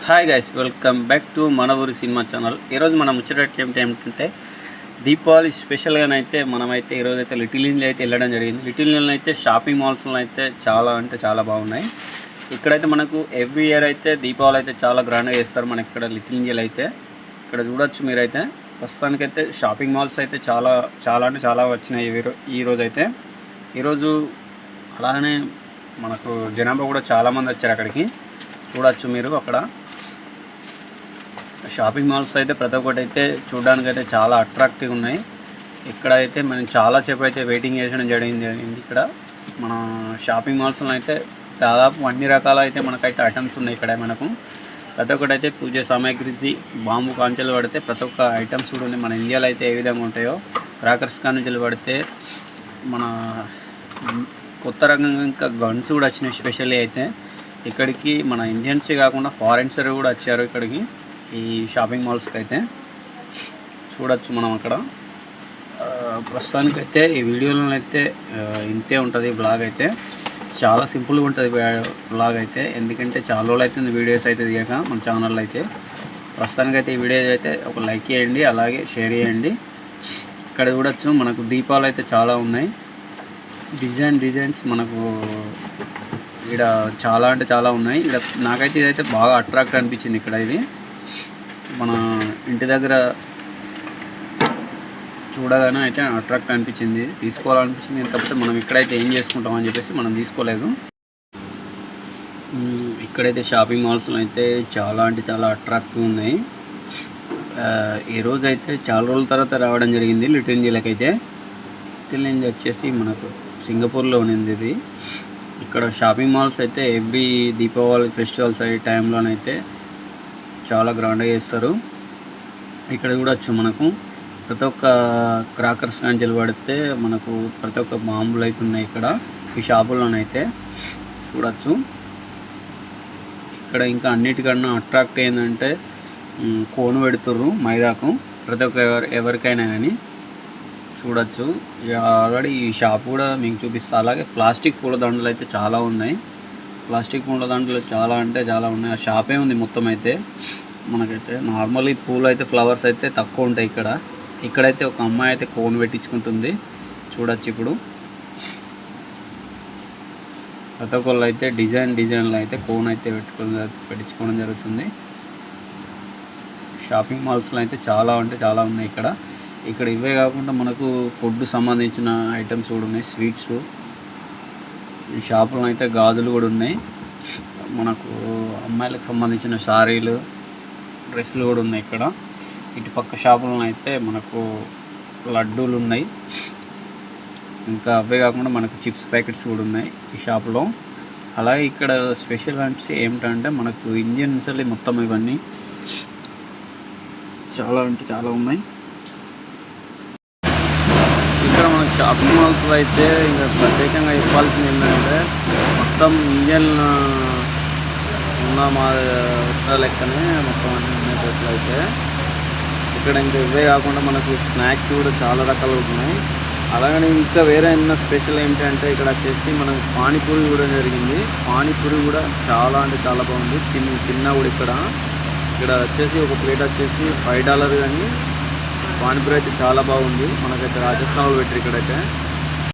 Hi guys, welcome back to మన ఊరి cinema channel. ఈరోజు మనం ముచ్చట ఏమిటంటే దీపావళి స్పెషల్గానైతే మనమైతే ఈరోజు అయితే లిటిల్ ఇండియా అయితే వెళ్ళడం జరిగింది. లిటిల్ ఇండియాలో అయితే షాపింగ్ మాల్స్లో అయితే చాలా బాగున్నాయి. ఇక్కడైతే మనకు ఎవ్రీ ఇయర్ అయితే దీపావళి అయితే చాలా గ్రాండ్గా చేస్తారు మనకి ఇక్కడ లిటిల్ ఇండియాలో అయితే. ఇక్కడ చూడొచ్చు మీరైతే. ప్రస్తుతానికైతే షాపింగ్ మాల్స్ అయితే చాలా వచ్చినాయి ఈరోజు అయితే. ఈరోజు అలానే మనకు జనాభా కూడా చాలామంది వచ్చారు అక్కడికి. చూడొచ్చు మీరు అక్కడ షాపింగ్ మాల్స్ అయితే ప్రతి ఒక్కటి అయితే చూడడానికి అయితే చాలా అట్రాక్టివ్ ఉన్నాయి. ఇక్కడ అయితే మనం చాలాసేపు అయితే వెయిటింగ్ చేయడం జరిగింది. ఇక్కడ మన షాపింగ్ మాల్స్లో అయితే దాదాపు అన్ని రకాల అయితే మనకైతే ఐటమ్స్ ఉన్నాయి. ఇక్కడ మనకు ప్రతి ఒక్కటి అయితే పూజ సామాగ్రి బాంబు కాంచెలు పడితే ప్రతి ఒక్క ఐటమ్స్ కూడా ఉన్నాయి. మన ఇండియాలో అయితే ఏ విధంగా ఉంటాయో క్రాకర్స్ కాంచెలు పడితే మన కొత్త రకంగా ఇంకా గన్స్ కూడా వచ్చినాయి. స్పెషల్లీ అయితే ఇక్కడికి మన ఇండియన్సే కాకుండా ఫారెన్స్ కూడా వచ్చారు ఇక్కడికి ఈ షాపింగ్ మాల్స్కి అయితే. చూడొచ్చు మనం అక్కడ. ప్రస్తుతానికైతే ఈ వీడియోలో అయితే ఇంతే ఉంటుంది. బ్లాగ్ అయితే చాలా సింపుల్గా ఉంటుంది బ్లాగ్ అయితే, ఎందుకంటే చాలా రోజులు అవుతుంది వీడియోస్ అయితే దిగాక మన ఛానల్లో అయితే. ప్రస్తుతానికైతే ఈ వీడియో అయితే ఒక లైక్ చేయండి, అలాగే షేర్ చేయండి. ఇక్కడ చూడొచ్చు మనకు దీపాలు అయితే చాలా ఉన్నాయి. డిజైన్స్ మనకు ఇక్కడ చాలా ఉన్నాయి. ఇక్కడ నాకైతే ఇదైతే బాగా అట్రాక్ట్ అనిపించింది. ఇక్కడ ఇది మన ఇంటి దగ్గర చూడగానే అయితే అట్రాక్ట్ అనిపించింది, తీసుకోవాలనిపించింది. కాకపోతే మనం ఇక్కడైతే ఏం చేసుకుంటామని చెప్పేసి మనం తీసుకోలేదు. ఇక్కడైతే షాపింగ్ మాల్స్లో అయితే చాలా అట్రాక్టివ్ ఉన్నాయి. ఈరోజు అయితే చాలా రోజుల తర్వాత రావడం జరిగింది లిటిల్ ఇండియాకి అయితే. లిటిల్ ఇండియా వచ్చేసి మనకు సింగపూర్లో ఉన్నది ఇది. ఇక్కడ షాపింగ్ మాల్స్ అయితే ఎవ్రీ దీపావళి ఫెస్టివల్స్ అయ్యే టైంలోనైతే చాలా గ్రాండ్గా చేస్తారు. ఇక్కడ చూడొచ్చు మనకు ప్రతి ఒక్క క్రాకర్స్ కాంచెలు పడితే మనకు ప్రతి ఒక్క బాంబులు అయితే ఉన్నాయి ఇక్కడ ఈ షాపుల్లోనైతే. చూడొచ్చు ఇక్కడ ఇంకా అన్నిటికన్నా అట్రాక్ట్ ఏంటంటే కోను పెడుతుర్రు మైదాకు ప్రతి ఒక్క ఎవరికైనా కానీ. చూడొచ్చు ఆల్రెడీ ఈ షాప్ కూడా మీకు చూపిస్తా. అలాగే ప్లాస్టిక్ పూలదండలు అయితే చాలా ఉన్నాయి. ప్లాస్టిక్ పూలదండలు చాలా ఉన్నాయి. ఆ షాపే ఉంది మొత్తం అయితే. మనకైతే నార్మల్లీ పూలు అయితే ఫ్లవర్స్ అయితే తక్కువ ఉంటాయి ఇక్కడైతే ఒక అమ్మాయి అయితే కోన్ పెట్టించుకుంటుంది. చూడొచ్చు ఇప్పుడు ప్రతి ఒక్కళ్ళు అయితే డిజైన్లో అయితే కోన్ అయితే పెట్టించుకోవడం జరుగుతుంది. షాపింగ్ మాల్స్లో అయితే చాలా ఉన్నాయి ఇక్కడ ఇవే కాకుండా మనకు ఫుడ్ సంబంధించిన ఐటమ్స్ కూడా ఉన్నాయి. స్వీట్స్ ఈ షాపులో అయితే గాజులు కూడా ఉన్నాయి. మనకు అమ్మాయిలకు సంబంధించిన శారీలు డ్రెస్సులు కూడా ఉన్నాయి ఇక్కడ. ఇటు పక్క షాపులో అయితే మనకు లడ్డూలు ఉన్నాయి. ఇంకా అవే కాకుండా మనకు చిప్స్ ప్యాకెట్స్ కూడా ఉన్నాయి ఈ షాపులో. అలాగే ఇక్కడ స్పెషల్ అంటే ఏమిటంటే మనకు ఇండియన్స్ మొత్తం ఇవన్నీ చాలా ఉన్నాయి. ఇక్కడ మన షాపింగ్ మాల్స్లో అయితే ఇంకా ప్రత్యేకంగా చెప్పాల్సింది ఏంటంటే మొత్తం ఇండియన్ ఉన్న మా లెక్కనే మొత్తం అన్ని ఉన్నాయి. అయితే ఇక్కడ ఇంకా ఇవే కాకుండా మనకు స్నాక్స్ కూడా చాలా రకాలు ఉన్నాయి. అలాగని ఇంకా వేరే ఏమైనా స్పెషల్ ఏంటంటే ఇక్కడ వచ్చేసి మనకు పానీపూరి కూడా జరిగింది. పానీపూరి కూడా చాలా బాగుంది. తిన్నా కూడా ఇక్కడ వచ్చేసి ఒక ప్లేట్ వచ్చేసి $5 కానీ పానీపూరి అయితే చాలా బాగుంది. మనకైతే రాజస్థాన్లో పెట్టారు ఇక్కడైతే.